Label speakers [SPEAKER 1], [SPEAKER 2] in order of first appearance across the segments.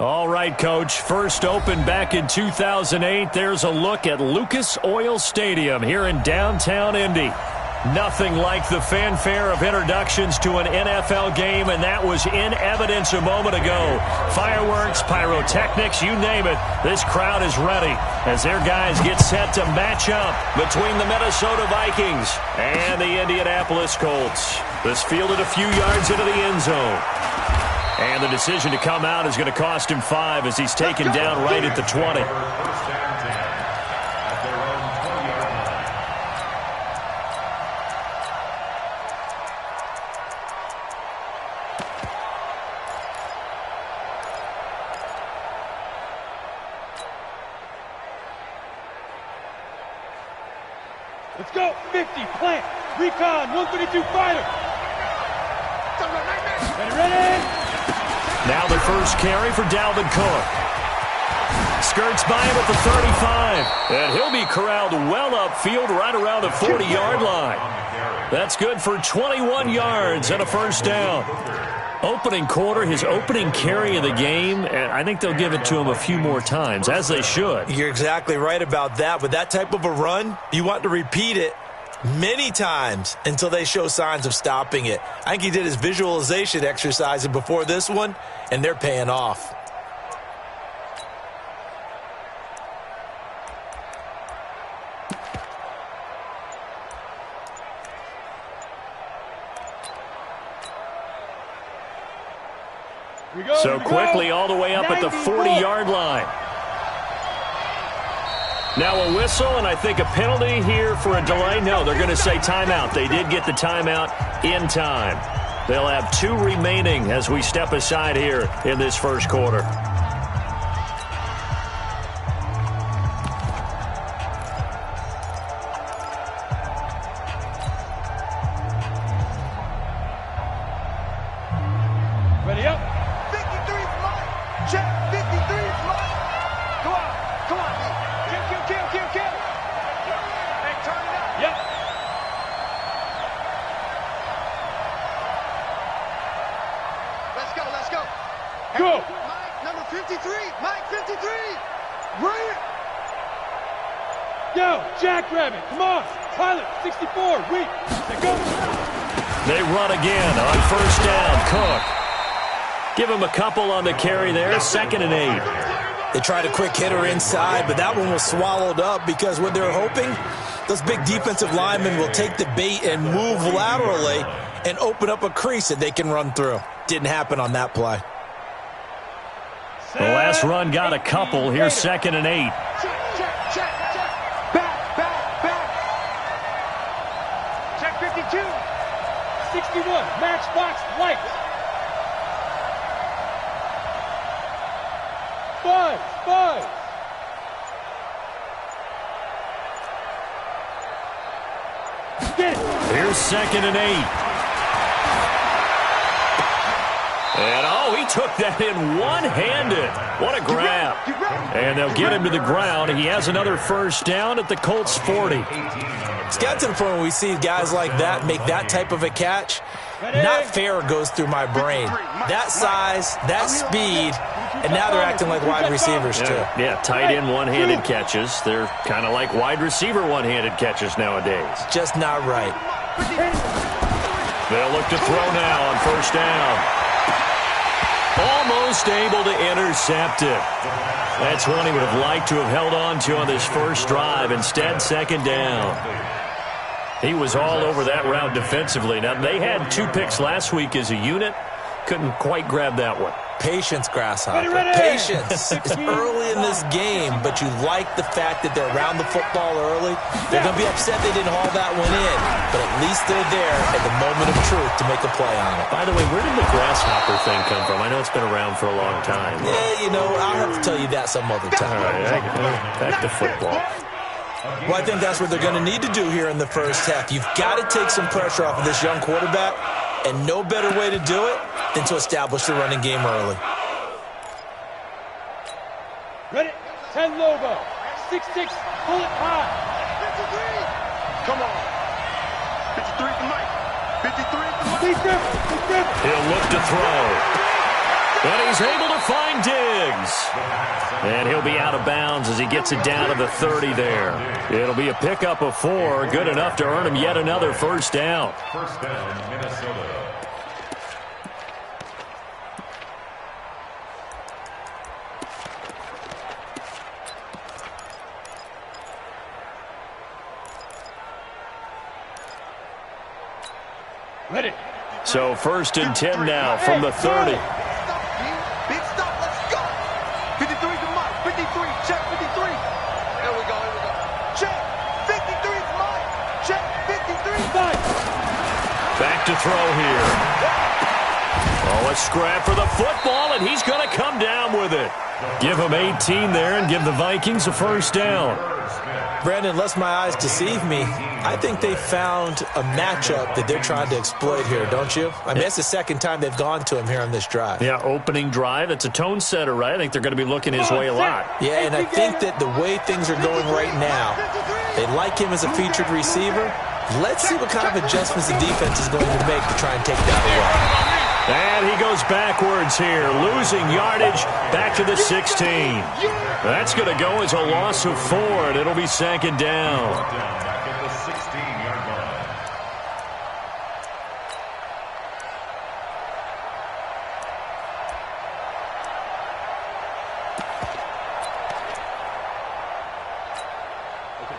[SPEAKER 1] All right, Coach. First opened back in 2008. There's a look at Lucas Oil Stadium here in downtown Indy. Nothing like the fanfare of introductions to an NFL game, and that was in evidence a moment ago. Fireworks, pyrotechnics, you name it. This crowd is ready as their guys get set to match up between the Minnesota Vikings and the Indianapolis Colts. This fielded a few yards into the end zone. And the decision to come out is going to cost him 5 as he's taken down right at the 20.
[SPEAKER 2] Let's go. 50, plant. Recon, 132 fighter. Ready.
[SPEAKER 1] Now the first carry for Dalvin Cook. Skirts by him at the 35. And he'll be corralled well upfield right around the 40-yard line. That's good for 21 yards and a first down. Opening quarter, his opening carry of the game, and I think they'll give it to him a few more times, as they should.
[SPEAKER 3] You're exactly right about that. With that type of a run, you want to repeat it many times until they show signs of stopping it. I think he did his visualization exercise before this one, and they're paying off.
[SPEAKER 1] So quickly all the way up at the 40-yard line. Now a whistle, and I think a penalty here for a delay. No, they're going to say timeout. They did get the timeout in time. They'll have 2 remaining as we step aside here in this first quarter.
[SPEAKER 2] Ready up.
[SPEAKER 4] 53's mine. Check. 53's mine. Go on. Come on, D. Kill. Hey, turn it up.
[SPEAKER 2] Yep.
[SPEAKER 4] Let's go.
[SPEAKER 2] Go.
[SPEAKER 4] Mike, number 53. Mike, 53. Right.
[SPEAKER 2] Yo, Jackrabbit, come on. Pilot, 64, weak. They go.
[SPEAKER 1] They run again on first down. Cook. Give him a couple on the carry there. 2nd and 8.
[SPEAKER 3] They tried a quick hitter inside, but that one was swallowed up because what they're hoping, those big defensive linemen will take the bait and move laterally and open up a crease that they can run through. Didn't happen on that play.
[SPEAKER 1] The last run got a couple. Here's 2nd and 8.
[SPEAKER 4] Check. Back. Check 52.
[SPEAKER 2] 61, matchbox light. 5. Get it.
[SPEAKER 1] Here's 2nd and 8. And, he took that in one-handed. What a grab. And they'll get him to the ground. He has another first down at the Colts 40.
[SPEAKER 3] It's got to the point where we see guys like that make that type of a catch. Not fair goes through my brain. That size, that speed, and now they're acting like wide receivers too.
[SPEAKER 1] Yeah, tight end one-handed catches. They're kind of like wide receiver one-handed catches nowadays.
[SPEAKER 3] Just not right.
[SPEAKER 1] They'll look to throw now on first down. Almost able to intercept it. That's one he would have liked to have held on to on this first drive. Instead, 2nd down. He was all over that route defensively. Now, they had 2 picks last week as a unit. Couldn't quite grab that one.
[SPEAKER 3] Patience, Grasshopper.
[SPEAKER 2] Ready.
[SPEAKER 3] Patience. It's early in this game, but you like the fact that they're around the football early. They're going to be upset they didn't haul that one in, but at least they're there at the moment of truth to make a play on it.
[SPEAKER 1] By the way, where did the grasshopper thing come from? I know it's been around for a long time.
[SPEAKER 3] Yeah, I'll have to tell you that some other time.
[SPEAKER 1] All right, back to football.
[SPEAKER 3] Well, I think that's what they're going to need to do here in the first half. You've got to take some pressure off of this young quarterback, and no better way to do it than to establish the running game early.
[SPEAKER 2] Ready, 10 Lobo, 6'6", bullet high.
[SPEAKER 4] 53. Come on. 53 for Mike. 53 for Mike.
[SPEAKER 1] He'll look to throw. And he's able to find Diggs. And he'll be out of bounds as he gets it down to the 30 there. It'll be a pickup of 4, good enough to earn him yet another first down.
[SPEAKER 5] First down, Minnesota.
[SPEAKER 2] Ready.
[SPEAKER 1] So 1st and 10 now from the 30.
[SPEAKER 4] Big stop, let's go. 53 to Mike, 53, check 53. There we go, here we go. Check, 53 is Mike, check 53.
[SPEAKER 2] Mike.
[SPEAKER 1] Back to throw here. Oh, a scrap for the football, and he's going to come down with it. Give him 18 there and give the Vikings a first down.
[SPEAKER 3] Brandon, unless my eyes deceive me, I think they found a matchup that they're trying to exploit here, don't you? I mean, it's the second time they've gone to him here on this drive.
[SPEAKER 1] Yeah, opening drive. It's a tone setter, right? I think they're going to be looking his way a lot.
[SPEAKER 3] Yeah, and I think that the way things are going right now, they like him as a featured receiver. Let's see what kind of adjustments the defense is going to make to try and take that away.
[SPEAKER 1] And he goes backwards here, losing yardage back to the 16. That's going to go as a loss of 4, and it'll be 2nd down.
[SPEAKER 5] Back at the 16-yard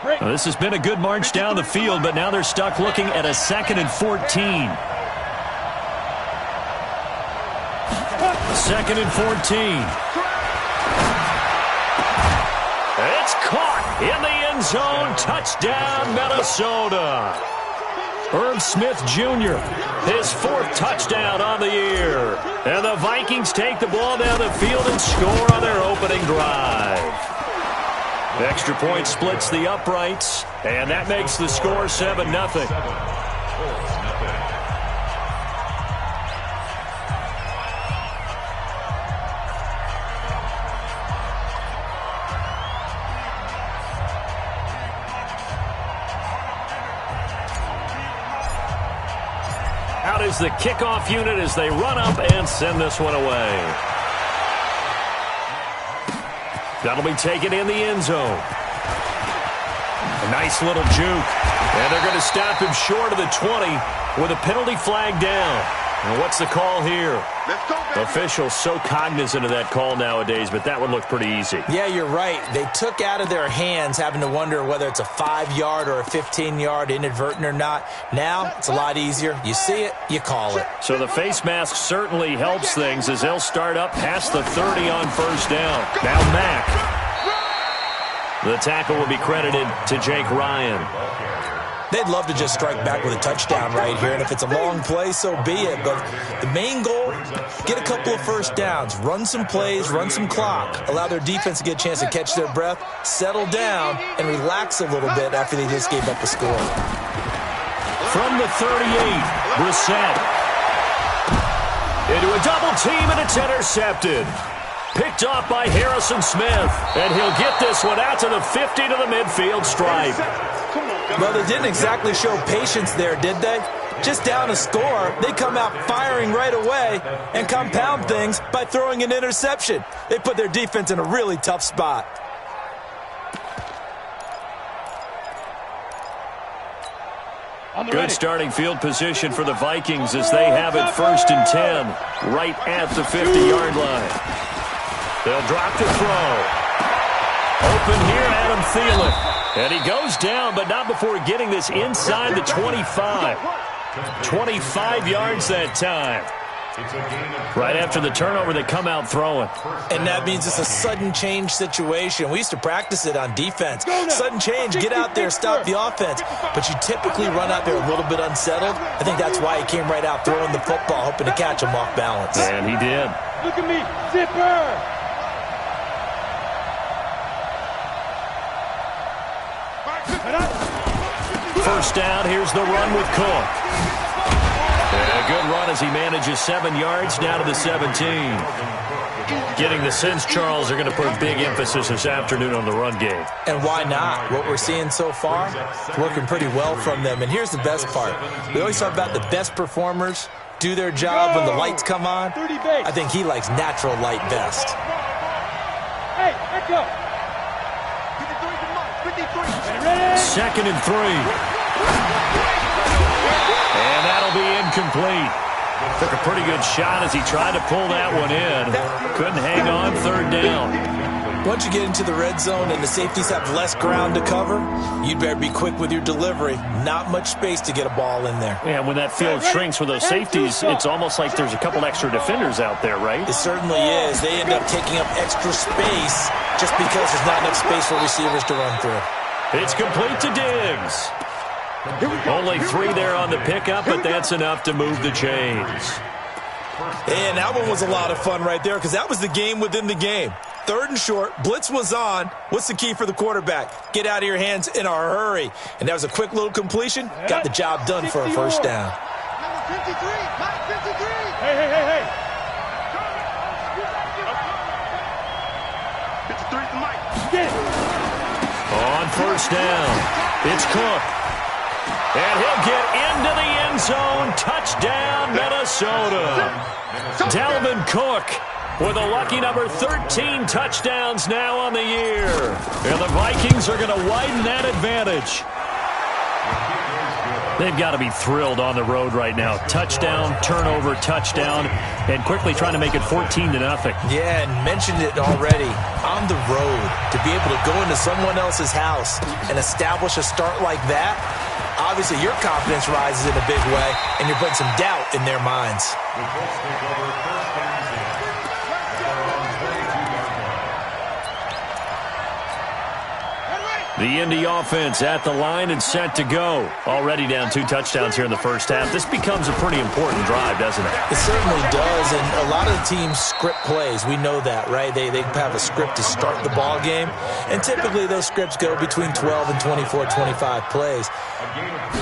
[SPEAKER 5] line.
[SPEAKER 1] Well, this has been a good march down the field, but now they're stuck looking at a 2nd and 14. 2nd and 14. It's caught in the end zone. Touchdown, Minnesota. Irv Smith Jr., his 4th touchdown on the year. And the Vikings take the ball down the field and score on their opening drive. Extra point splits the uprights, and that makes the score 7-0. Out is the kickoff unit as they run up and send this one away. That'll be taken in the end zone. A nice little juke. And they're going to stop him short of the 20 with a penalty flag down. And what's the call here?
[SPEAKER 4] Let's go, baby.
[SPEAKER 1] Officials so cognizant of that call nowadays, but that one looked pretty easy.
[SPEAKER 3] Yeah, you're right. They took out of their hands having to wonder whether it's a 5-yard or a 15-yard inadvertent or not. Now, it's a lot easier. You see it, you call it.
[SPEAKER 1] So the face mask certainly helps things as they'll start up past the 30 on first down. Now Mack. The tackle will be credited to Jake Ryan.
[SPEAKER 3] They'd love to just strike back with a touchdown right here, and if it's a long play, so be it. But the main goal, get a couple of first downs, run some plays, run some clock, allow their defense to get a chance to catch their breath, settle down, and relax a little bit after they just gave up a score.
[SPEAKER 1] From the 38, Brissett. Into a double team, and it's intercepted. Picked off by Harrison Smith, and he'll get this one out to the 50 to the midfield stripe.
[SPEAKER 3] Well, they didn't exactly show patience there, did they? Just down a score, they come out firing right away and compound things by throwing an interception. They put their defense in a really tough spot.
[SPEAKER 1] Good starting field position for the Vikings as they have it 1st and 10 right at the 50-yard line. They'll drop to throw. Open here, Adam Thielen. And he goes down, but not before getting this inside the 25. 25 yards that time. Right after the turnover, they come out throwing.
[SPEAKER 3] And that means it's a sudden change situation. We used to practice it on defense. Sudden change, get out there, stop the offense. But you typically run out there a little bit unsettled. I think that's why he came right out throwing the football, hoping to catch him off balance.
[SPEAKER 1] And he did.
[SPEAKER 2] Look at me, zipper.
[SPEAKER 1] First down, here's the run with Cook. And a good run as he manages 7 yards down to the 17. Getting the sense, Charles, are going to put big emphasis this afternoon on the run game.
[SPEAKER 3] And why not? What we're seeing so far, it's working pretty well from them. And here's the best part. We always talk about the best performers do their job when the lights come on. I think he likes natural light best.
[SPEAKER 2] Hey, let's go.
[SPEAKER 1] 2nd and 3. And that'll be incomplete. Took a pretty good shot as he tried to pull that one in. Couldn't hang on 3rd down.
[SPEAKER 3] Once you get into the red zone and the safeties have less ground to cover, you'd better be quick with your delivery. Not much space to get a ball in there.
[SPEAKER 1] Yeah, when that field shrinks with those safeties, it's almost like there's a couple extra defenders out there, right?
[SPEAKER 3] It certainly is. They end up taking up extra space just because there's not enough space for receivers to run through.
[SPEAKER 1] It's complete to Diggs. Only 3 there on the pickup, but that's enough to move the chains.
[SPEAKER 3] And that one was a lot of fun right there because that was the game within the game. 3rd and short, blitz was on. What's the key for the quarterback? Get out of your hands in a hurry. And that was a quick little completion. Got the job done for a 1st down.
[SPEAKER 4] Number 53, Mike 53.
[SPEAKER 2] Hey.
[SPEAKER 4] 53 to Mike.
[SPEAKER 2] Get it.
[SPEAKER 1] On 1st down, it's Cook. And he'll get into the end zone. Touchdown, Minnesota. Dalvin Cook with a lucky number 13 touchdowns now on the year. And the Vikings are going to widen that advantage. They've got to be thrilled on the road right now. Touchdown, turnover, touchdown, and quickly trying to make it 14-0.
[SPEAKER 3] Yeah, and mentioned it already. On the road, to be able to go into someone else's house and establish a start like that, obviously your confidence rises in a big way, and you're putting some doubt in their minds.
[SPEAKER 1] The Indy offense at the line and set to go. Already down 2 touchdowns here in the 1st half. This becomes a pretty important drive, doesn't it?
[SPEAKER 3] It certainly does, and a lot of the teams script plays. We know that, right? They have a script to start the ball game, and typically those scripts go between 12 and 24, 25 plays.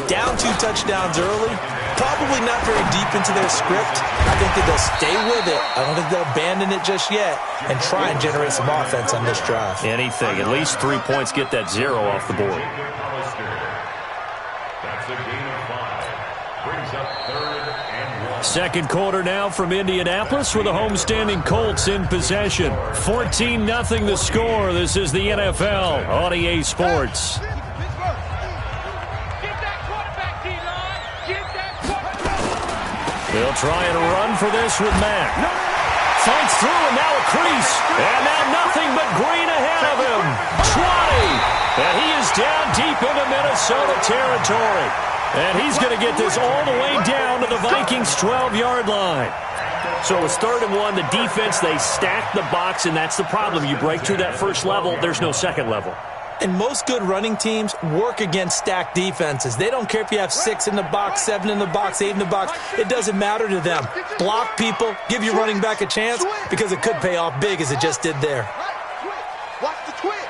[SPEAKER 3] Down 2 touchdowns early, probably not very deep into their script. I think that they'll stay with it. I don't think they'll abandon it just yet and try and generate some offense on this drive.
[SPEAKER 1] Anything. At least 3 points, get that 0 off the board.
[SPEAKER 5] That's a gain of 5. Brings up 3rd and 1.
[SPEAKER 1] 2nd quarter now from Indianapolis with the homestanding Colts in possession. 14-0 the score. This is the NFL on EA Sports. They'll try and run for this with Mack. Fights through and now a crease. And now nothing but green ahead of him. 20. And he is down deep into Minnesota territory. And he's going to get this all the way down to the Vikings' 12-yard line. So it's 3rd and 1. The defense, they stack the box, and that's the problem. You break through that first level, there's no second level.
[SPEAKER 3] And most good running teams work against stacked defenses. They don't care if you have 6 in the box, 7 in the box, 8 in the box. It doesn't matter to them. Block people, give your running back a chance because it could pay off big as it just did there.
[SPEAKER 4] Watch the twist.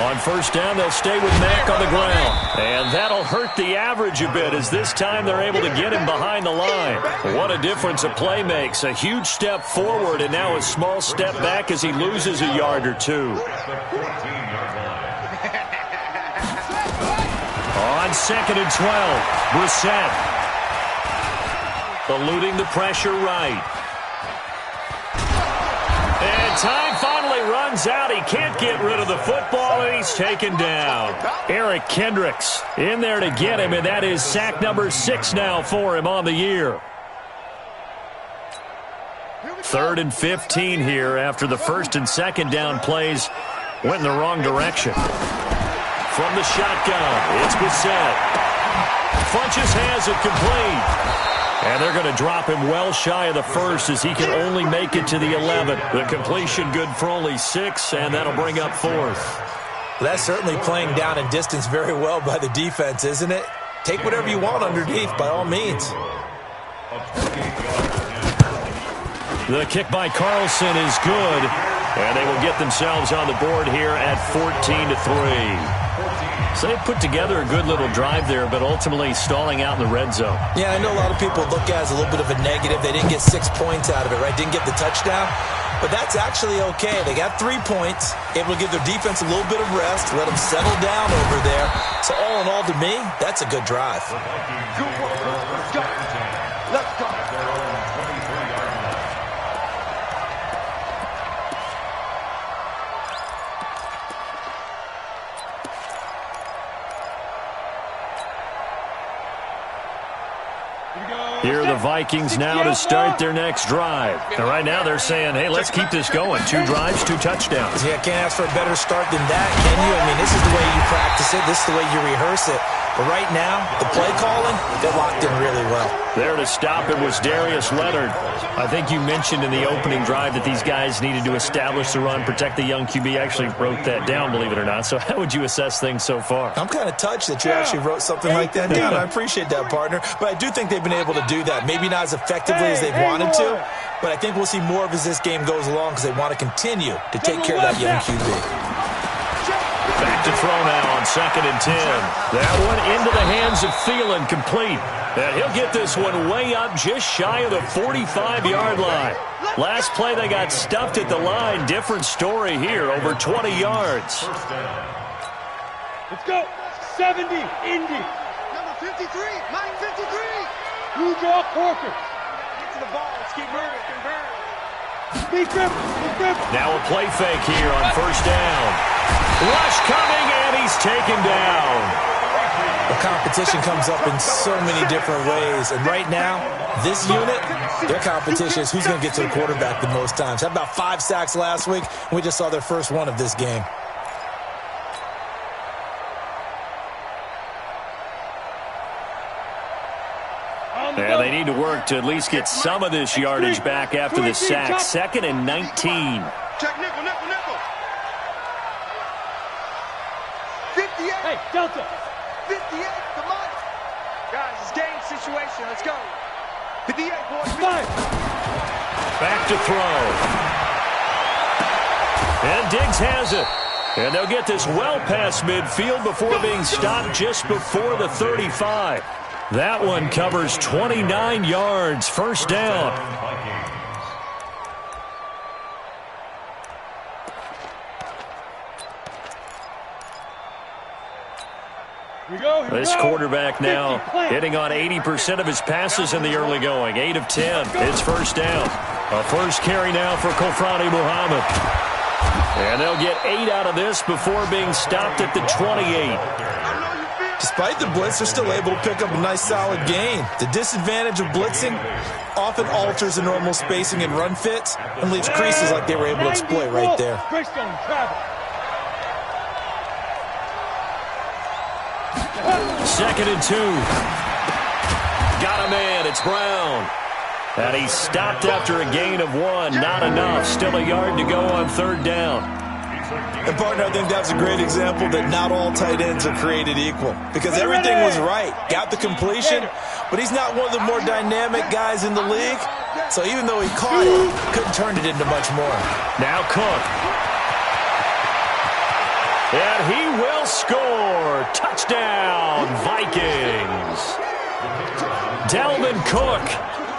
[SPEAKER 1] On 1st down, they'll stay with Mack on the ground. And that'll hurt the average a bit as this time they're able to get him behind the line. What a difference a play makes. A huge step forward and now a small step back as he loses a yard or 2. On 2nd and 12, Brissett. Eluding the pressure right. And time finally runs out. He can't get rid of the football, and he's taken down. Eric Kendricks in there to get him, and that is sack number 6 now for him on the year. 3rd and 15 here after the 1st and 2nd down plays went in the wrong direction. From the shotgun, it's Brissett. Funches has it complete. And they're going to drop him well shy of the 1st as he can only make it to the 11. The completion good for only 6, and that'll bring up 4th.
[SPEAKER 3] That's certainly playing down and distance very well by the defense, isn't it? Take whatever you want underneath, by all means.
[SPEAKER 1] The kick by Carlson is good, and they will get themselves on the board here at 14-3. So they put together a good little drive there, but ultimately stalling out in the red zone.
[SPEAKER 3] Yeah, I know a lot of people look at it as a little bit of a negative. They didn't get 6 points out of it, right? Didn't get the touchdown. But that's actually okay. They got 3 points, able to give their defense a little bit of rest, let them settle down over there. So all in all, to me, that's a good drive.
[SPEAKER 4] Good work. Let's go. Let's go.
[SPEAKER 1] Here are the Vikings now to start their next drive. And right now they're saying, hey, let's keep this going. 2 drives, 2 touchdowns.
[SPEAKER 3] Yeah, can't ask for a better start than that, can you? I mean, this is the way you practice it. This is the way you rehearse it. But right now, the play calling, they're locked in really well.
[SPEAKER 1] There to stop it was Darius Leonard. I think you mentioned in the opening drive that these guys needed to establish the run, protect the young QB. I actually wrote that down, believe it or not. So how would you assess things so far?
[SPEAKER 3] I'm kind of touched that you actually wrote something like that down. I appreciate that, partner. But I do think they've been able to do that. Maybe not as effectively as they've wanted to, but I think we'll see more of as this game goes along because they want to continue to take care of that young QB.
[SPEAKER 1] Back to throw now on 2nd and 10. That one into the hands of Thielen, complete. And he'll get this one way up just shy of the 45-yard line. Last play they got stuffed at the line. Different story here, over 20 yards.
[SPEAKER 2] Let's go. 70, Indy.
[SPEAKER 4] Number 53, Mike 53.
[SPEAKER 2] Blue Jaw Corker.
[SPEAKER 4] Get to the ball. Let's keep moving.
[SPEAKER 2] Big grip.
[SPEAKER 1] Now a play fake here on 1st down. Rush coming, and he's taken down.
[SPEAKER 3] The competition comes up in so many different ways. And right now, this unit, their competition is who's going to get to the quarterback the most times. Had about 5 sacks last week, and we just saw their first one of this game.
[SPEAKER 1] And they need to work to at least get some of this yardage back after the sack. 2nd and 19.
[SPEAKER 4] Check nickel. 58.
[SPEAKER 2] Hey, Delta.
[SPEAKER 4] 58 to Mike. Guys, it's game situation. Let's go. 58, boys.
[SPEAKER 2] 5.
[SPEAKER 1] Back to throw. And Diggs has it. And they'll get this well past midfield before being stopped just before the 35. That one covers 29 yards. 1st down. This quarterback now hitting on 80% of his passes in the early going. 8 of 10. It's 1st down. A first carry now for Kofrani Muhammad. And they'll get 8 out of this before being stopped at the 28.
[SPEAKER 3] Despite the blitz, they're still able to pick up a nice solid gain. The disadvantage of blitzing often alters the normal spacing and run fits and leaves creases like they were able to exploit right there.
[SPEAKER 1] Second and 2. Got a man. It's Brown. And he's stopped after a gain of 1. Not enough. Still a yard to go on 3rd down.
[SPEAKER 3] And, partner, I think that's a great example that not all tight ends are created equal. Because everything was right. Got the completion, but he's not one of the more dynamic guys in the league. So even though he caught it, couldn't turn it into much more.
[SPEAKER 1] Now Cook. And he will score. Touchdown, Vikings. Dalvin Cook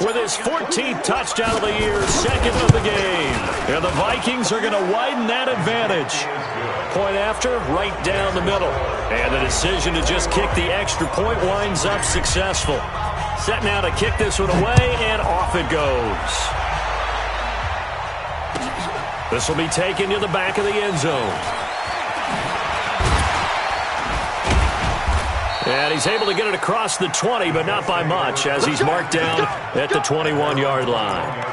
[SPEAKER 1] with his 14th touchdown of the year, 2nd of the game. And the Vikings are going to widen that advantage. Point after, right down the middle. And the decision to just kick the extra point winds up successful. Set now to kick this one away, and off it goes. This will be taken to the back of the end zone. And he's able to get it across the 20, but not by much, as he's marked down at the 21-yard line.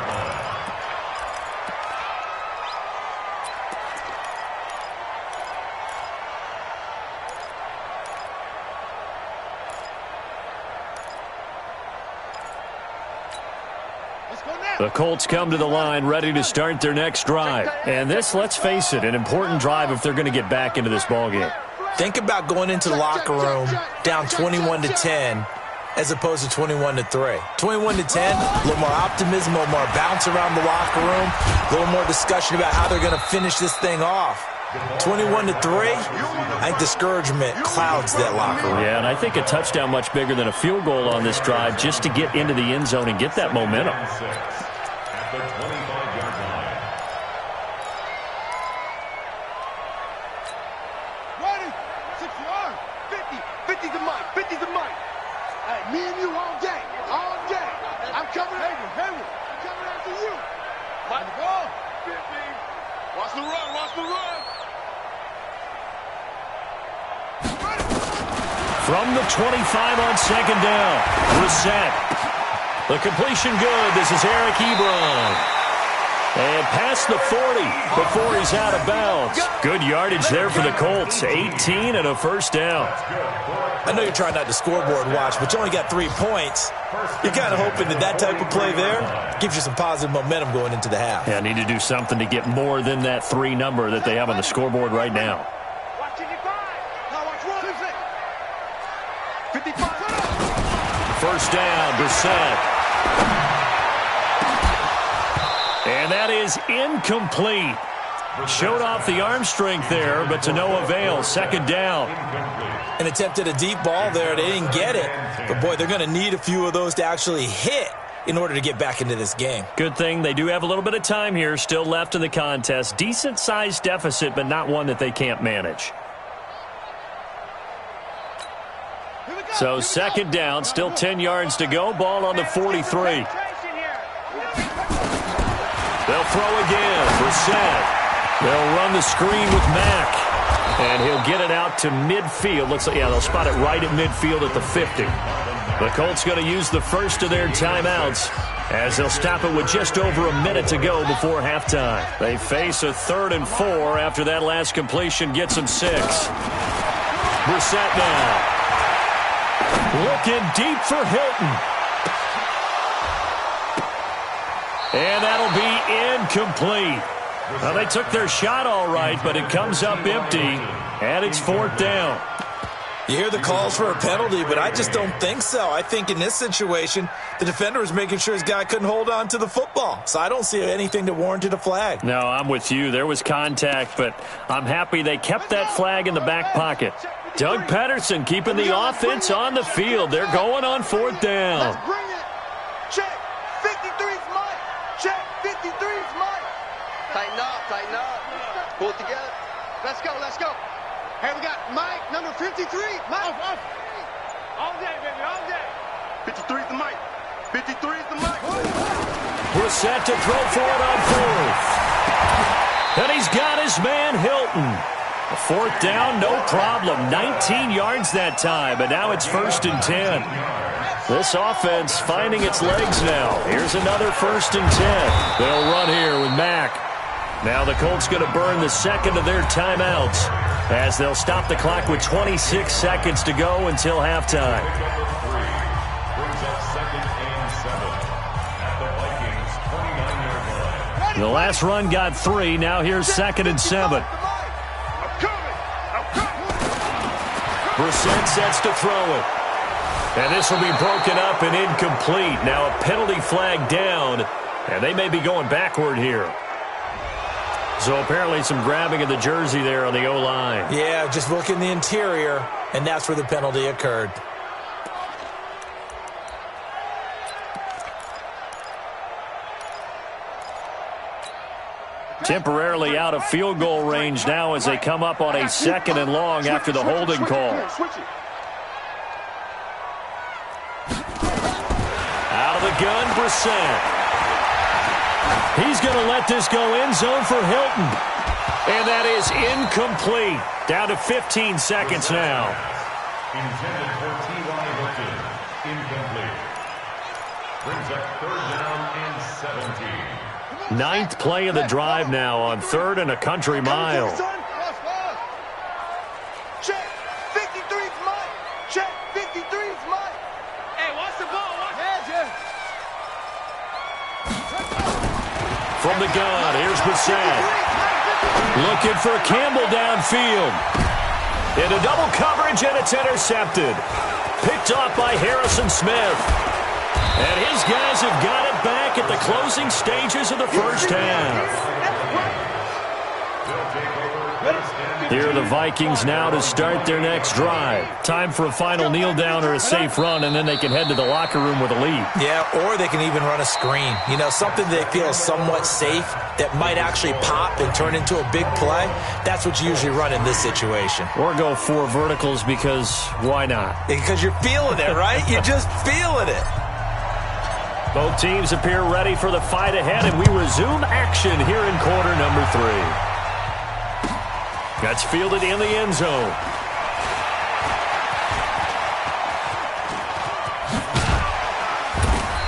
[SPEAKER 1] The Colts come to the line ready to start their next drive. And this, let's face it, an important drive if they're going to get back into this ballgame.
[SPEAKER 3] Think about going into the locker room down 21-10 as opposed to 21-3. 21-10, a little more optimism, a little more bounce around the locker room, a little more discussion about how they're going to finish this thing off. 21-3. I think discouragement clouds that locker room.
[SPEAKER 1] Yeah, and I think a touchdown much bigger than a field goal on this drive just to get into the end zone and get that momentum.
[SPEAKER 5] At the 25-yard line.
[SPEAKER 2] Ready? 60 yard.
[SPEAKER 4] 50. 50's the mic. 50's the mic.
[SPEAKER 2] Hey, me and you all day. All day. I'm coming after you. I'm coming after you.
[SPEAKER 4] Mike,
[SPEAKER 2] Go.
[SPEAKER 4] 50. Watch the run. Watch the run.
[SPEAKER 1] From the 25 on second down, Brissett. The completion good. This is Eric Ebron. And past the 40 before he's out of bounds. Good yardage there for the Colts. 18 and a first down.
[SPEAKER 3] I know you're trying not to scoreboard watch, but you only got 3 points. You're kind of hoping that type of play there gives you some positive momentum going into the half.
[SPEAKER 1] Yeah, need to do something to get more than that 3 number that they have on the scoreboard right now.
[SPEAKER 2] Watch 55. Now watch run.
[SPEAKER 4] 55.
[SPEAKER 1] First down, Brissett. And that is incomplete. Showed off the arm strength there, but to no avail. Second down.
[SPEAKER 3] And attempted a deep ball there. They didn't get it. But, boy, they're going to need a few of those to actually hit in order to get back into this game.
[SPEAKER 1] Good thing they do have a little bit of time here still left in the contest. Decent-sized deficit, but not one that they can't manage. So second down, still 10 yards to go. Ball on the 43. They'll throw again. Brissett. They'll run the screen with Mack. And he'll get it out to midfield. Looks like, yeah, they'll spot it right at midfield at the 50. The Colts going to use the first of their timeouts as they'll stop it with just over a minute to go before halftime. They face a 3rd and 4 after that last completion gets them 6. Brissett now. Looking deep for Hilton. And that'll be incomplete. Well, they took their shot all right, but it comes up empty, and it's 4th down.
[SPEAKER 3] You hear the calls for a penalty, but I just don't think so. I think in this situation, the defender was making sure his guy couldn't hold on to the football. So I don't see anything that warranted a flag.
[SPEAKER 1] No, I'm with you. There was contact, but I'm happy they kept that flag in the back pocket. Doug Pederson keeping the offense on the field. They're going on 4th down.
[SPEAKER 4] Let's bring it. Check. 53's Mike. Check. 53's Mike. Tighten up. Tighten up. Pull it together.
[SPEAKER 2] Let's go. Let's go. Hey, we got Mike, number 53. Mike. Off. All day, baby. All day.
[SPEAKER 4] 53's the Mike. 53's the Mike.
[SPEAKER 1] We're set to throw for it on 4th. And he's got his man Hilton. A 4th down, no problem. 19 yards that time, but now it's 1st and 10. This offense finding its legs now. Here's another 1st and 10. They'll run here with Mack. Now the Colts going to burn the second of their timeouts as they'll stop the clock with 26 seconds to go until halftime.
[SPEAKER 5] Brings up 2nd and 7 at the Vikings' 29-yard line.
[SPEAKER 1] The last run got 3. Now here's 2nd and 7. Brissett sets to throw it. And this will be broken up and incomplete. Now a penalty flag down, and they may be going backward here. So apparently some grabbing of the jersey there on the O-line.
[SPEAKER 3] Yeah, just look in the interior, and that's where the penalty occurred.
[SPEAKER 1] Temporarily out of field goal range now as they come up on a 2nd and long after the holding call. Out of the gun, Brissett. He's going to let this go end zone for Hilton. And that is incomplete. Down to 15 seconds now.
[SPEAKER 5] Intended for T.Y. Hilton. Incomplete. Brings up 3rd down and 17.
[SPEAKER 1] 9th play of the drive now on 3rd and a country mile.
[SPEAKER 4] Check. 53's Mike. Check. 53's Mike.
[SPEAKER 2] Hey, watch the ball. Watch it.
[SPEAKER 1] From the gun, here's Brissett. Looking for Campbell downfield. Into double coverage, and it's intercepted. Picked off by Harrison Smith. And his guys have got it back at the closing stages of the first half. Here are the Vikings now to start their next drive. Time for a final kneel down or a safe run, and then they can head to the locker room with a lead.
[SPEAKER 3] Yeah, or they can even run a screen. You know, something they feel somewhat safe that might actually pop and turn into a big play. That's what you usually run in this situation.
[SPEAKER 1] Or go 4 verticals because why not?
[SPEAKER 3] Because you're feeling it, right? You're just feeling it.
[SPEAKER 1] Both teams appear ready for the fight ahead, and we resume action here in quarter number 3. That's fielded in the end zone.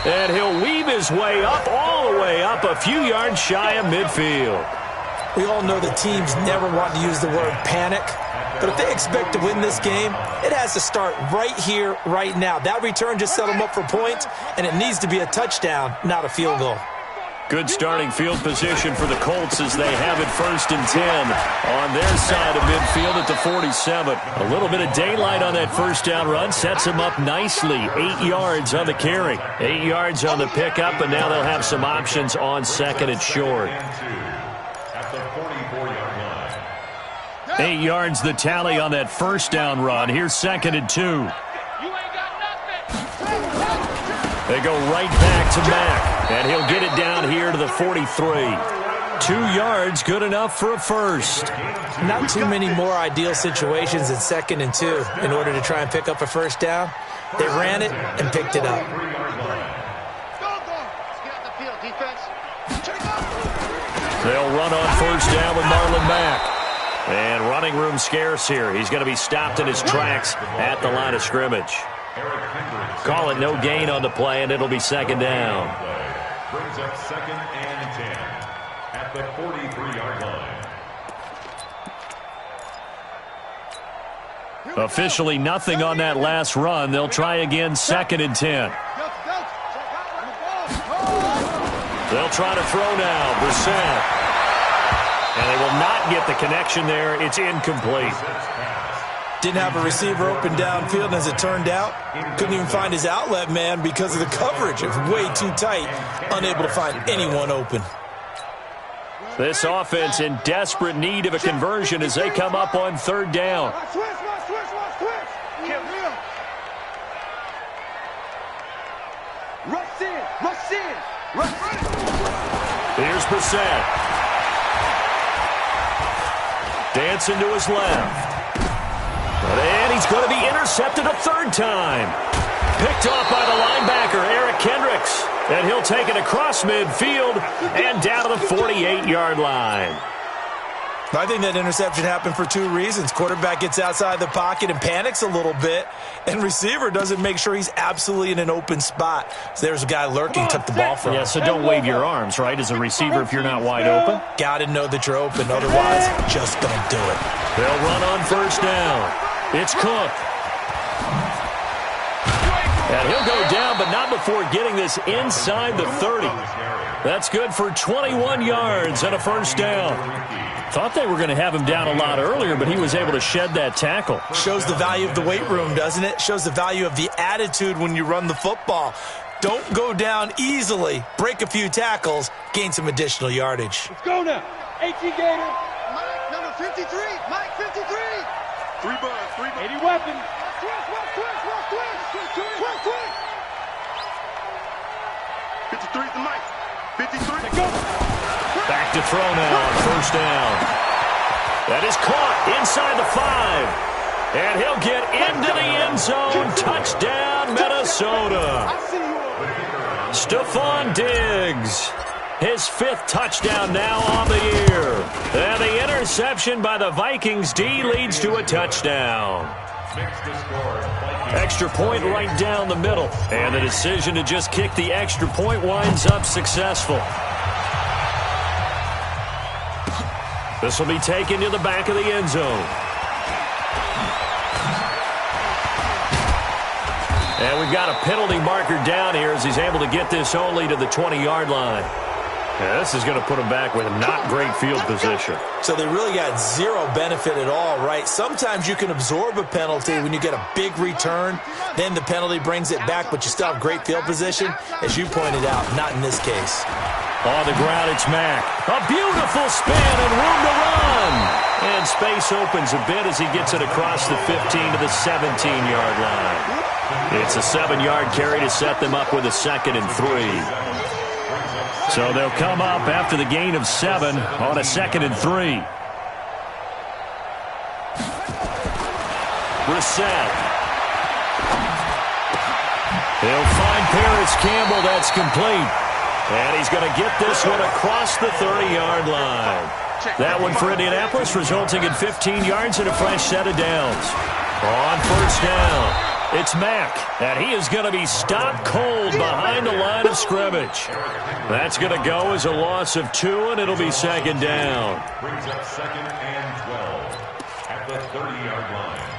[SPEAKER 1] And he'll weave his way up, all the way up, a few yards shy of midfield.
[SPEAKER 3] We all know the teams never want to use the word panic, but if they expect to win this game, it has to start right here, right now. That return just set them up for points, and it needs to be a touchdown, not a field goal.
[SPEAKER 1] Good starting field position for the Colts as they have it 1st and 10 on their side of midfield at the 47. A little bit of daylight on that first down run sets them up nicely. 8 yards on the carry, 8 yards on the pickup, and now they'll have some options on 2nd and short. 8 yards the tally on that first down run. Here's 2nd and 2. They go right back to Mack, and he'll get it down here to the 43. 2 yards, good enough for a first.
[SPEAKER 3] Not too many more ideal situations than 2nd and 2 in order to try and pick up a first down. They ran it and picked it up.
[SPEAKER 1] They'll run on first down with Marlon Mack. And running room scarce here. He's going to be stopped in his tracks at the line of scrimmage. Call it no gain on the play, and it'll be 2nd down.
[SPEAKER 5] Brings up 2nd and 10 at the 43-yard line.
[SPEAKER 1] Officially nothing on that last run. They'll try again 2nd and 10. They'll try to throw now. Brissett. And they will not get the connection there. It's incomplete.
[SPEAKER 3] Didn't have a receiver open downfield, and as it turned out, couldn't even find his outlet man because of the coverage. It was way too tight, unable to find anyone open.
[SPEAKER 1] This offense in desperate need of a conversion as they come up on 3rd down. Here's Brissett. Dancing to his left. And he's going to be intercepted a 3rd time. Picked off by the linebacker, Eric Kendricks. And he'll take it across midfield and down to the 48-yard line.
[SPEAKER 3] I think that interception happened for 2 reasons. Quarterback gets outside the pocket and panics a little bit, and receiver doesn't make sure he's absolutely in an open spot. So there's a guy lurking, took the ball from him.
[SPEAKER 1] Yeah, so don't wave your arms, right, as a receiver if you're not wide open.
[SPEAKER 3] Got to know that you're open, otherwise just don't do it.
[SPEAKER 1] They'll run on first down. It's Cook. And he'll go down, but not before getting this inside the 30. That's good for 21 yards and a first down. Thought they were going to have him down a lot earlier, but he was able to shed that tackle.
[SPEAKER 3] Shows the value of the weight room, doesn't it? Shows the value of the attitude when you run the football. Don't go down easily. Break a few tackles, gain some additional yardage.
[SPEAKER 2] Let's go now. 18 Gator. Mike, number 53. Mike, 53. 3 bucks, 3 bucks. 80 weapons. Twist. 53 to Mike. 53. Go.
[SPEAKER 1] Back to throw now on first down. That is caught inside the 5. And he'll get into the end zone. Touchdown, Minnesota. Stephon Diggs. His 5th touchdown now on the year. And the interception by the Vikings D leads to a touchdown. Extra point right down the middle. And the decision to just kick the extra point winds up successful. This will be taken to the back of the end zone. And we've got a penalty marker down here as he's able to get this only to the 20-yard line. Yeah, this is going to put him back with not great field position.
[SPEAKER 3] So they really got zero benefit at all, right? Sometimes you can absorb a penalty when you get a big return. Then the penalty brings it back, but you still have great field position. As you pointed out, not in this case.
[SPEAKER 1] On the ground, it's Mack. A beautiful spin and room to run. And space opens a bit as he gets it across the 15 to the 17-yard line. It's a 7-yard carry to set them up with a 2nd and 3. So they'll come up after the gain of 7 on a 2nd and 3. Brissett. He'll find Paris Campbell. That's complete. And he's going to get this one across the 30-yard line. That one for Indianapolis, resulting in 15 yards and a fresh set of downs. On first down, it's Mack, and he is going to be stopped cold behind the line of scrimmage. That's going to go as a loss of 2, and it'll be 2nd down.
[SPEAKER 5] Brings up 2nd and 12 at the 30-yard line.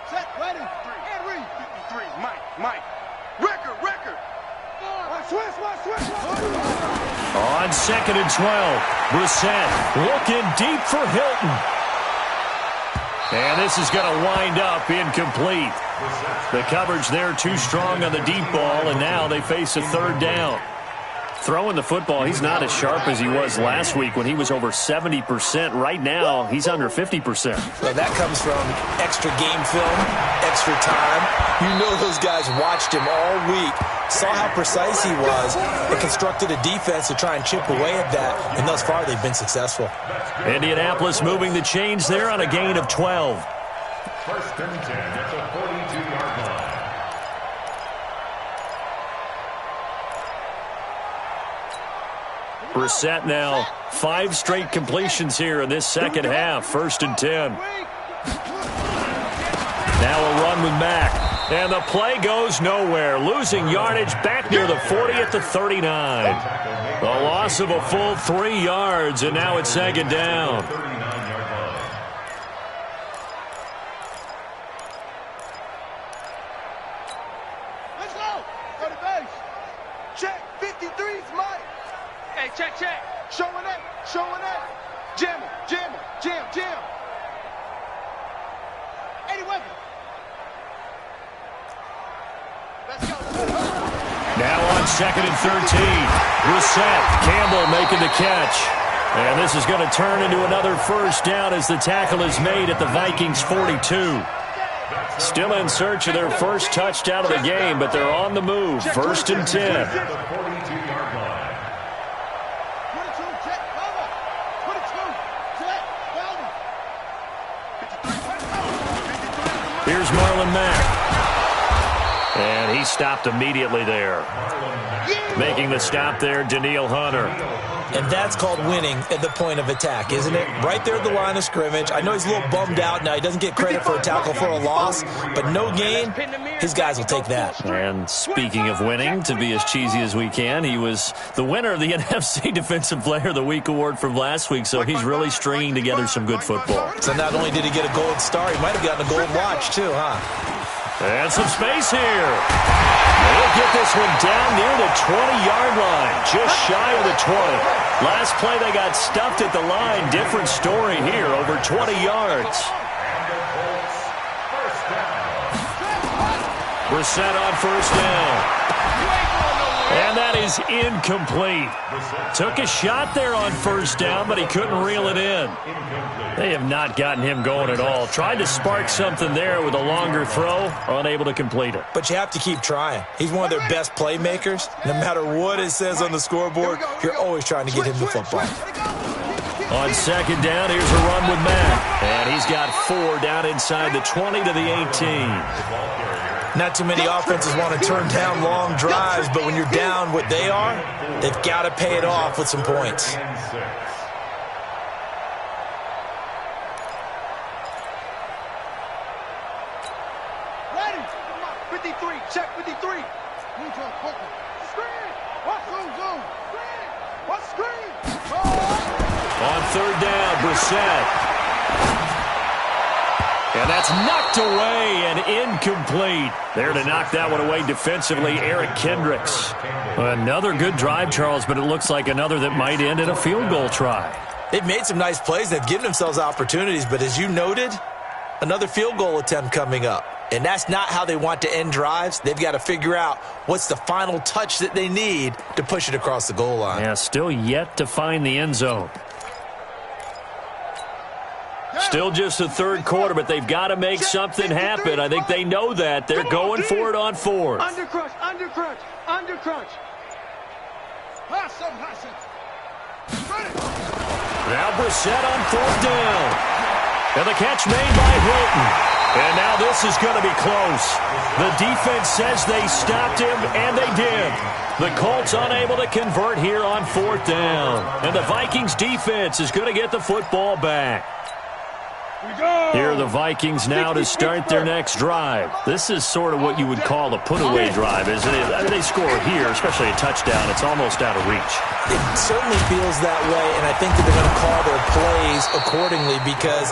[SPEAKER 2] Set, ready, and read. 53, Mike. Record.
[SPEAKER 1] On 2nd and 12, Brissett looking deep for Hilton. And this is going to wind up incomplete. The coverage there too strong on the deep ball, and now they face a 3rd down. Throwing the football, he's not as sharp as he was last week when he was over 70%. Right now, he's under 50%.
[SPEAKER 3] Well, that comes from extra game film, extra time. You know those guys watched him all week, saw how precise he was, and constructed a defense to try and chip away at that, and thus far they've been successful.
[SPEAKER 1] Indianapolis moving the chains there on a gain of 12.
[SPEAKER 5] 1st and 10 at the 42-yard line.
[SPEAKER 1] Brissett now 5 straight completions here in this second half. 1st and 10. Now a run with Mack. And the play goes nowhere. Losing yardage back near the 40 at the 39. A loss of a full 3 yards, and now it's 2nd down.
[SPEAKER 5] 39-yard line.
[SPEAKER 2] Let's go. Go to base. Check. 53's Mike. Hey, check. Showing up. Jam. 80 weapon. Let's go.
[SPEAKER 1] Now on 2nd and 13. Brissett. Campbell making the catch. And this is going to turn into another 1st down as the tackle is made at the Vikings 42. Still in search of their first touchdown of the game, but they're on the move. 1st and 10.
[SPEAKER 5] At the 42-yard line.
[SPEAKER 2] 22, check, cover. 22, check, cover.
[SPEAKER 1] Here's Marlon Mack. And he stopped immediately there. Making the stop there, Danielle Hunter.
[SPEAKER 3] And that's called winning at the point of attack, isn't it? Right there at the line of scrimmage. I know he's a little bummed out now. He doesn't get credit for a tackle for a loss, but no gain, his guys will take that.
[SPEAKER 1] And speaking of winning, to be as cheesy as we can, he was the winner of the NFC Defensive Player of the Week award from last week, so he's really stringing together some good football.
[SPEAKER 3] So not only did he get a gold star, he might have gotten a gold watch too, huh?
[SPEAKER 1] And some space here. They'll get this one down near the 20-yard line, just shy of the 20. Last play, they got stuffed at the line. Different story here, over 20 yards. Brissett on 1st down. And that is incomplete. Took a shot there on 1st down, but he couldn't reel it in. They have not gotten him going at all. Tried to spark something there with a longer throw, unable to complete it.
[SPEAKER 3] But you have to keep trying. He's one of their best playmakers. No matter what it says on the scoreboard, you're always trying to get him the football.
[SPEAKER 1] On 2nd down, here's a run with Mack. And he's got 4 down inside the 20 to the 18.
[SPEAKER 3] Not too many offenses want to turn down long drives, but when you're down what they are, they've got to pay it off with some points.
[SPEAKER 2] Ready. 53, check 53. Move on quickly. Screen. What? Zoom. Screen. What screen?
[SPEAKER 1] On 3rd down, Brissett. And that's knocked away and incomplete. There to knock that one away defensively, Eric Kendricks. Another good drive, Charles, but it looks like another that might end in a field goal try.
[SPEAKER 3] They've made some nice plays. They've given themselves opportunities, but as you noted, another field goal attempt coming up. And that's not how they want to end drives. They've got to figure out what's the final touch that they need to push it across the goal line.
[SPEAKER 1] Yeah, still yet to find the end zone. Still just the third quarter, but they've got to make something happen. I think they know that. They're going for it on fourth.
[SPEAKER 2] Under crunch, under crunch, under crunch.
[SPEAKER 1] Now Brissett on fourth down. And the catch made by Hilton. And now this is going to be close. The defense says they stopped him, and they did. The Colts unable to convert here on fourth down. And the Vikings defense is going to get the football back. Here are the Vikings now to start their next drive. This is sort of what you would call a put-away drive, isn't it? I mean, they score here, especially a touchdown. It's almost out of reach.
[SPEAKER 3] It certainly feels that way, and I think that they're going to call their plays accordingly because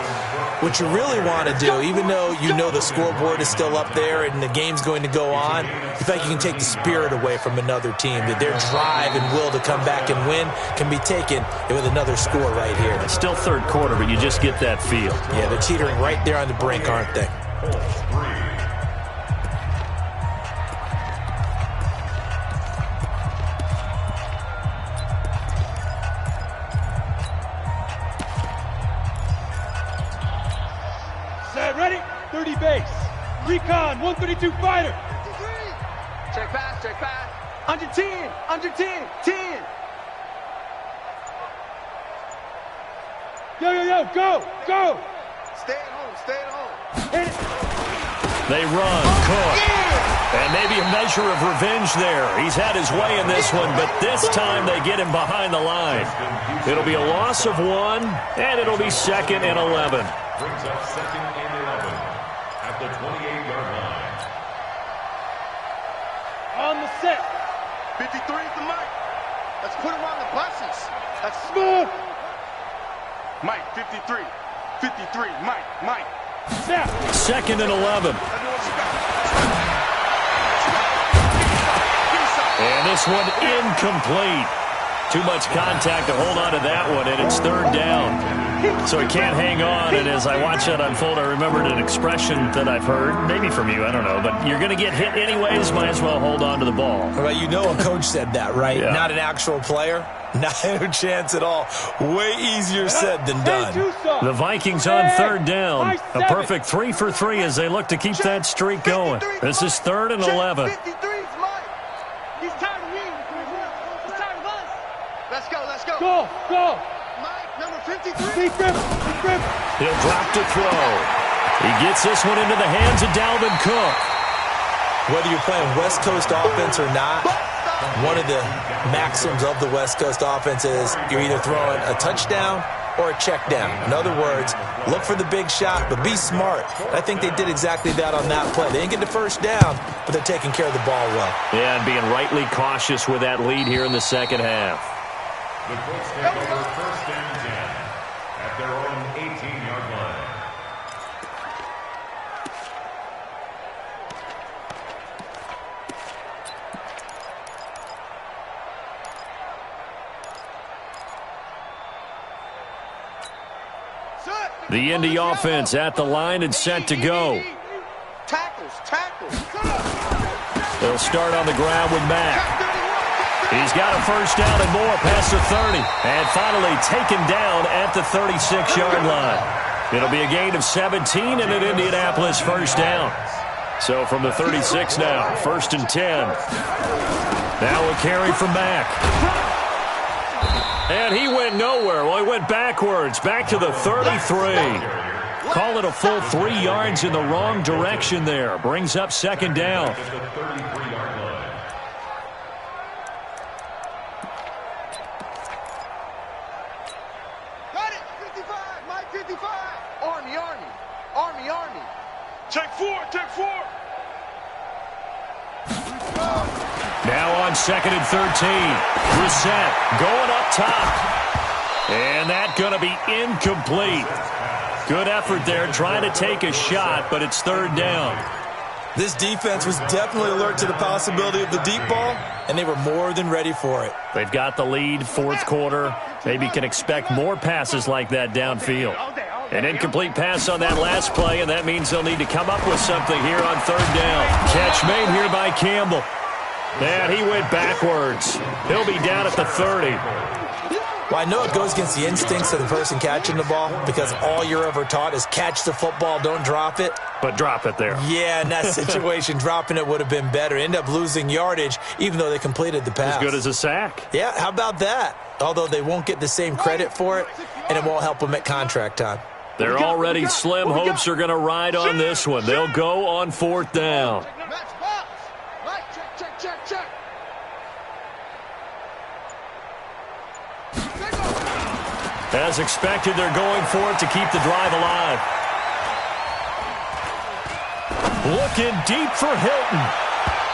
[SPEAKER 3] what you really want to do, even though you know the scoreboard is still up there and the game's going to go on, you think you can take the spirit away from another team, that their drive and will to come back and win can be taken with another score right here.
[SPEAKER 1] It's still third quarter, but you just get that feel.
[SPEAKER 3] Yeah, they're teetering right there on the brink, aren't they?
[SPEAKER 2] Set, ready? 30 base. Recon, 132 fighter.
[SPEAKER 4] Check pass, check pass.
[SPEAKER 2] Under 10, under 10, 10. Yo, go, go.
[SPEAKER 4] Stay at home, stay at home.
[SPEAKER 2] Hit it.
[SPEAKER 1] They run, Cook. And maybe a measure of revenge there. He's had his way in this one, but this time they get him behind the line. It'll be a loss of 1, and it'll be 2nd and 11.
[SPEAKER 5] Brings up 2nd and 11 at the 28-yard line.
[SPEAKER 2] On the set.
[SPEAKER 4] 53 is the mic. Let's put him on the buses.
[SPEAKER 2] That's smooth.
[SPEAKER 4] Mike, 53. 53, Mike.
[SPEAKER 2] Snap.
[SPEAKER 1] 2nd and 11. And this one incomplete. Too much contact to hold on to that one, and it's third down. So he can't hang on, and as I watch that unfold, I remembered an expression that I've heard, maybe from you, I don't know, but you're going to get hit anyways, might as well hold on to the ball.
[SPEAKER 3] Well, you know a coach said that, right?
[SPEAKER 1] Yeah.
[SPEAKER 3] Not an actual player. Not a chance at all. Way easier said than done.
[SPEAKER 1] The Vikings on third down. A perfect 3 for 3 as they look to keep that streak going. This is 3rd and 11.
[SPEAKER 2] 53 is Mike. He's tired of me. He's tired of us.
[SPEAKER 4] Let's go.
[SPEAKER 2] Go.
[SPEAKER 4] Mike, number 53.
[SPEAKER 2] Big grip.
[SPEAKER 1] He'll drop to throw. He gets this one into the hands of Dalvin Cook.
[SPEAKER 3] Whether you're playing West Coast offense or not, one of the maxims of the West Coast offense is you're either throwing a touchdown or a check down. In other words, look for the big shot, but be smart. I think they did exactly that on that play. They didn't get the first down, but they're taking care of the ball well.
[SPEAKER 1] Yeah, and being rightly cautious with that lead here in the second half.
[SPEAKER 5] The Colts take over 1st and 10 at their own 18-yard line.
[SPEAKER 1] The Indy offense at the line and set to go.
[SPEAKER 4] Tackles.
[SPEAKER 1] They'll start on the ground with Mack. He's got a first down and more past the 30. And finally taken down at the 36-yard line. It'll be a gain of 17 and an Indianapolis first down. So from the 36 now, 1st and 10. Now a carry from Mack. And he went nowhere. Well, he went backwards, back to the 33. Call it a full 3 yards in the wrong direction there. Brings up 2nd down.
[SPEAKER 5] At the 33-yard line.
[SPEAKER 4] Got it. 55. Mike, 55. Army.
[SPEAKER 2] Check four.
[SPEAKER 1] Now on 2nd and 13. Brissett going up top. And that going to be incomplete. Good effort there trying to take a shot, but it's 3rd down.
[SPEAKER 3] This defense was definitely alert to the possibility of the deep ball, and they were more than ready for it.
[SPEAKER 1] They've got the lead, 4th quarter. Maybe can expect more passes like that downfield.
[SPEAKER 2] All day.
[SPEAKER 1] An incomplete pass on that last play, and that means they'll need to come up with something here on third down. Catch made here by Campbell. And he went backwards. He'll be down at the 30.
[SPEAKER 3] Well, I know it goes against the instincts of the person catching the ball because all you're ever taught is catch the football, don't drop it.
[SPEAKER 1] But drop it there.
[SPEAKER 3] Yeah, in that situation, dropping it would have been better. End up losing yardage, even though they completed the pass.
[SPEAKER 1] As good as a sack.
[SPEAKER 3] Yeah, how about that? Although they won't get the same credit for it, and it won't help them at contract time.
[SPEAKER 1] Their already slim hopes are going to ride on this one. They'll go on fourth down.
[SPEAKER 2] Check.
[SPEAKER 1] As expected, they're going for it to keep the drive alive. Looking deep for Hilton.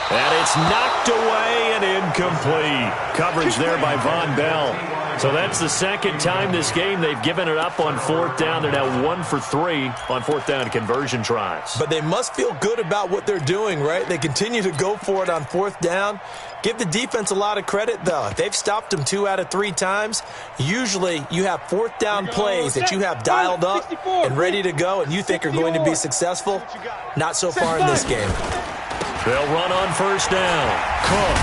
[SPEAKER 1] And it's knocked away and incomplete. Coverage there by Von Bell. So that's the second time this game they've given it up on fourth down. They're now 1 for 3 on fourth down conversion tries.
[SPEAKER 3] But they must feel good about what they're doing, right? They continue to go for it on fourth down. Give the defense a lot of credit, though. They've stopped them 2 out of 3 times. Usually you have fourth down plays that you have dialed up and ready to go and you think are going to be successful. Not so far in this game.
[SPEAKER 1] They'll run on first down. Cook.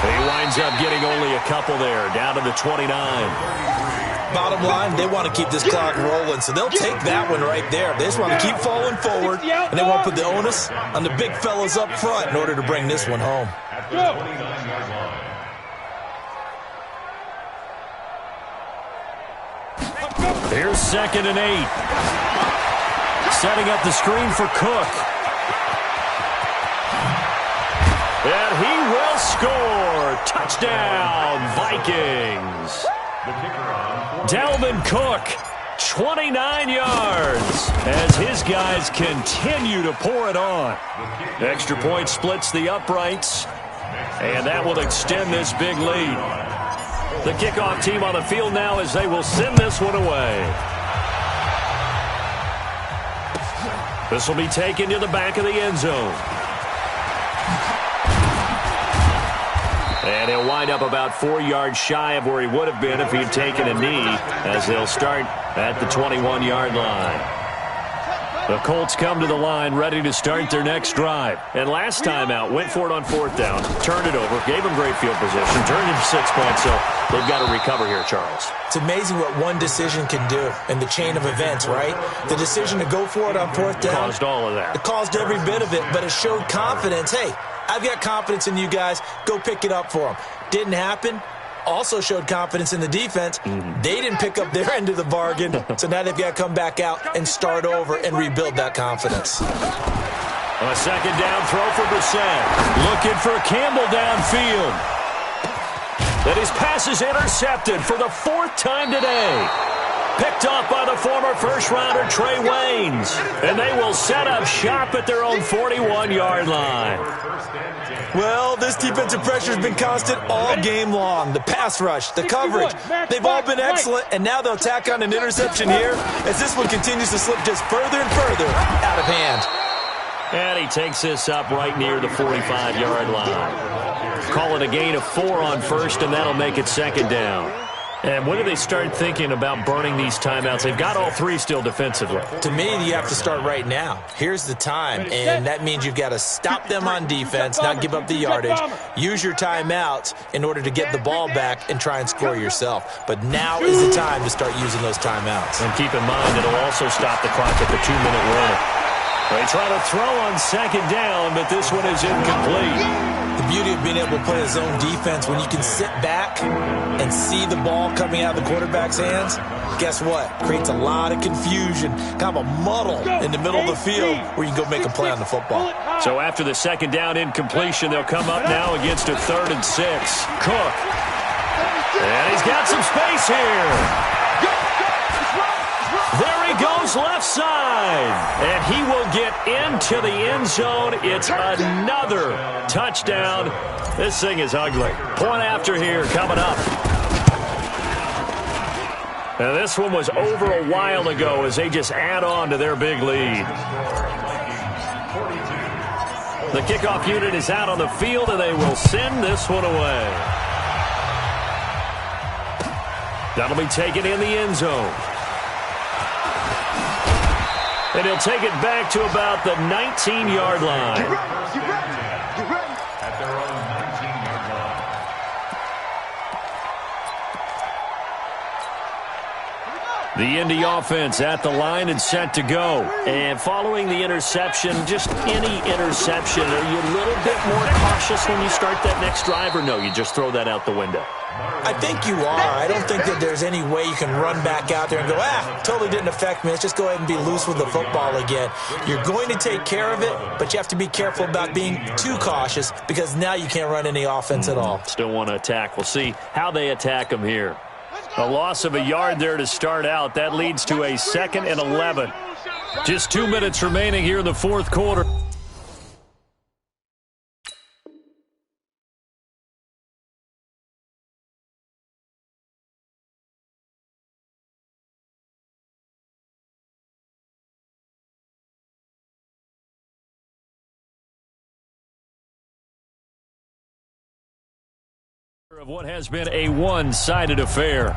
[SPEAKER 1] He winds up getting only a couple there, down to the 29.
[SPEAKER 3] Bottom line, they want to keep this clock rolling, so they'll take that one right there. They just want to keep falling forward, and they want to put the onus on the big fellas up front in order to bring this one home.
[SPEAKER 1] Here's 2nd and 8. Setting up the screen for Cook. And he will score. Touchdown, Vikings. Dalvin Cook, 29 yards, as his guys continue to pour it on. Extra point splits the uprights, and that will extend this big lead. The kickoff team on the field now as they will send this one away. This will be taken to the back of the end zone. And he'll wind up about 4 yards shy of where he would have been if he'd taken a knee, as they'll start at the 21-yard line. The Colts come to the line ready to start their next drive. And last time out, went for it on fourth down, turned it over, gave them great field position, turned into 6 points, so they've got to recover here, Charles.
[SPEAKER 3] It's amazing what one decision can do in the chain of events, right? The decision to go for it on fourth down
[SPEAKER 1] caused all of that.
[SPEAKER 3] It caused every bit of it, but it showed confidence. Hey, I've got confidence in you guys. Go pick it up for them. Didn't happen. Also showed confidence in the defense. They didn't pick up their end of the bargain, so now they've got to come back out and start over and rebuild that confidence.
[SPEAKER 1] A second down throw for Brissett. Looking for Campbell downfield. That his pass is intercepted for the 4th time today. Picked off by the former first-rounder Trey Waynes. And they will set up shop at their own 41-yard line.
[SPEAKER 3] Well, this defensive pressure has been constant all game long. The pass rush, the coverage, they've all been excellent, and now they'll tack on an interception here as this one continues to slip just further and further out of hand.
[SPEAKER 1] And he takes this up right near the 45-yard line. Call it a gain of 4 on first, and that'll make it second down. And when do they start thinking about burning these timeouts? They've got all 3 still defensively.
[SPEAKER 3] To me, you have to start right now. Here's the time, and that means you've got to stop them on defense, not give up the yardage. Use your timeouts in order to get the ball back and try and score yourself. But now is the time to start using those timeouts.
[SPEAKER 1] And keep in mind, it'll also stop the clock at the 2-minute warning. They try to throw on second down, but this one is incomplete.
[SPEAKER 3] The beauty of being able to play a zone defense when you can sit back and see the ball coming out of the quarterback's hands, guess what? Creates a lot of confusion, kind of a muddle in the middle of the field where you can go make a play on the football.
[SPEAKER 1] So after the second down incompletion, they'll come up now against a 3rd and 6. Cook. And he's got some space here. There he goes left side. And he will get into the end zone. It's another touchdown. This thing is ugly. Point after here coming up. Now this one was over a while ago as they just add on to their big lead. The kickoff unit is out on the field, and they will send this one away. That'll be taken in the end zone. And he'll take it back to about the 19-yard line.
[SPEAKER 2] Get ready. Get ready. Get ready.
[SPEAKER 5] At their own 19-yard line.
[SPEAKER 1] The Indy offense at the line and set to go. And following the interception, just any interception, are you a little bit more cautious when you start that next drive, or no, you just throw that out the window?
[SPEAKER 3] I think you are. I don't think that there's any way you can run back out there and go, totally didn't affect me. Let's just go ahead and be loose with the football again. You're going to take care of it, but you have to be careful about being too cautious because now you can't run any offense at all.
[SPEAKER 1] Still want to attack. We'll see how they attack them here. A loss of a yard there to start out. That leads to a 2nd and 11. Just 2 minutes remaining here in the fourth quarter. Of what has been a one-sided affair.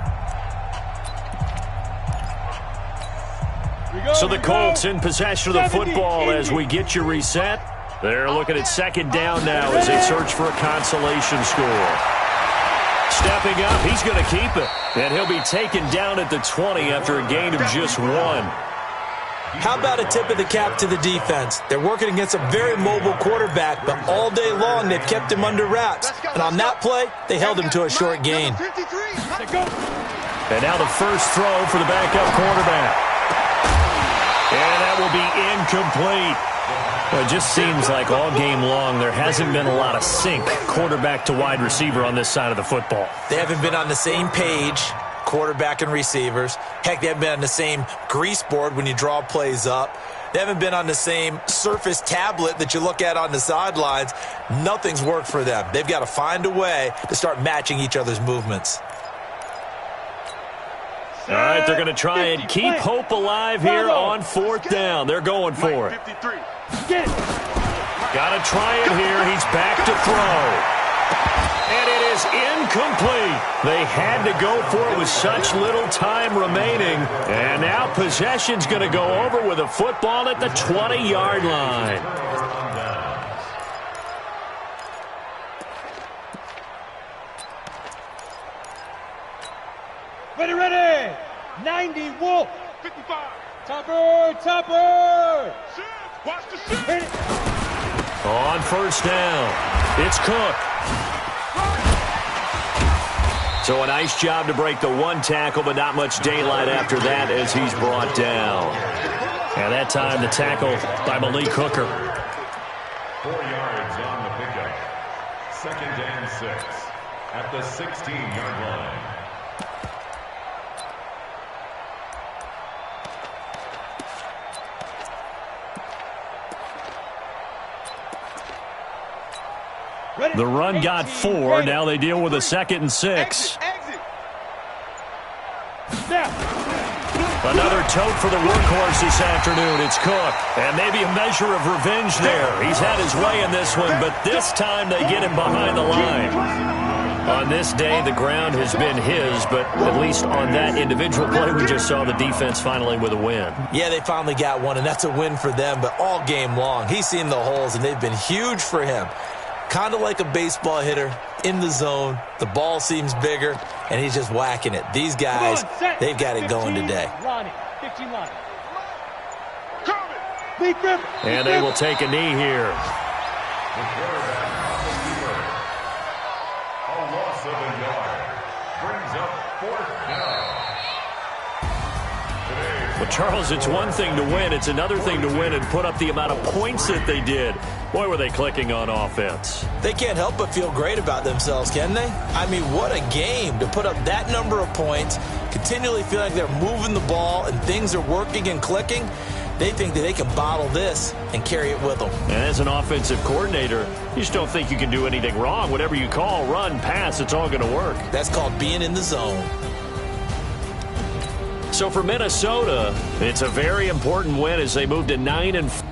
[SPEAKER 1] So the Colts in possession of the football as we get you reset. They're looking at 2nd down now as they search for a consolation score. Stepping up, he's going to keep it. And he'll be taken down at the 20 after a gain of just 1.
[SPEAKER 3] How about a tip of the cap to the defense? They're working against a very mobile quarterback, but all day long they've kept him under wraps. And on that play, they held him to a short gain.
[SPEAKER 1] And now the first throw for the backup quarterback. And that will be incomplete. Well, it just seems like all game long there hasn't been a lot of sync quarterback to wide receiver on this side of the football.
[SPEAKER 3] They haven't been on the same page, quarterback and receivers. Heck, they haven't been on the same grease board when you draw plays up. They haven't been on the same surface tablet that you look at on the sidelines. Nothing's worked for them. They've got to find a way to start matching each other's movements.
[SPEAKER 1] All right, they're going to try and keep hope alive here on 4th down. They're going for it. Got to try it here. He's back to throw. And it is incomplete. They had to go for it with such little time remaining. And now possession's going to go over with a football at the 20-yard line.
[SPEAKER 6] Ready. 90, Wolf. 55. Topper.
[SPEAKER 2] Watch the shit.
[SPEAKER 1] On 1st down, it's Cook. So a nice job to break the 1 tackle, but not much daylight after that as he's brought down. And that time the tackle by Malik Hooker.
[SPEAKER 5] 4 yards on the pickup. 2nd and 6 at the 16-yard line.
[SPEAKER 1] The run got 4. Now they deal with a 2nd and 6. Another tote for the workhorse this afternoon. It's Cook. And maybe a measure of revenge there. He's had his way in this one, but this time they get him behind the line. On this day, the ground has been his, but at least on that individual play, we just saw the defense finally with a win.
[SPEAKER 3] Yeah, they finally got one, and that's a win for them, but all game long, he's seen the holes, and they've been huge for him. Kind of like a baseball hitter in the zone. The ball seems bigger, and he's just whacking it. These guys, they've got it going today.
[SPEAKER 1] And they will take a knee here.
[SPEAKER 5] A loss of a yard brings up 4th down.
[SPEAKER 1] Well, Charles, it's one thing to win. It's another thing to win and put up the amount of points that they did. Boy, were they clicking on offense.
[SPEAKER 3] They can't help but feel great about themselves, can they? I mean, what a game to put up that number of points, continually feel like they're moving the ball and things are working and clicking. They think that they can bottle this and carry it with them.
[SPEAKER 1] And as an offensive coordinator, you just don't think you can do anything wrong. Whatever you call, run, pass, it's all going to work.
[SPEAKER 3] That's called being in the zone.
[SPEAKER 1] So for Minnesota, it's a very important win as they move to 9-4.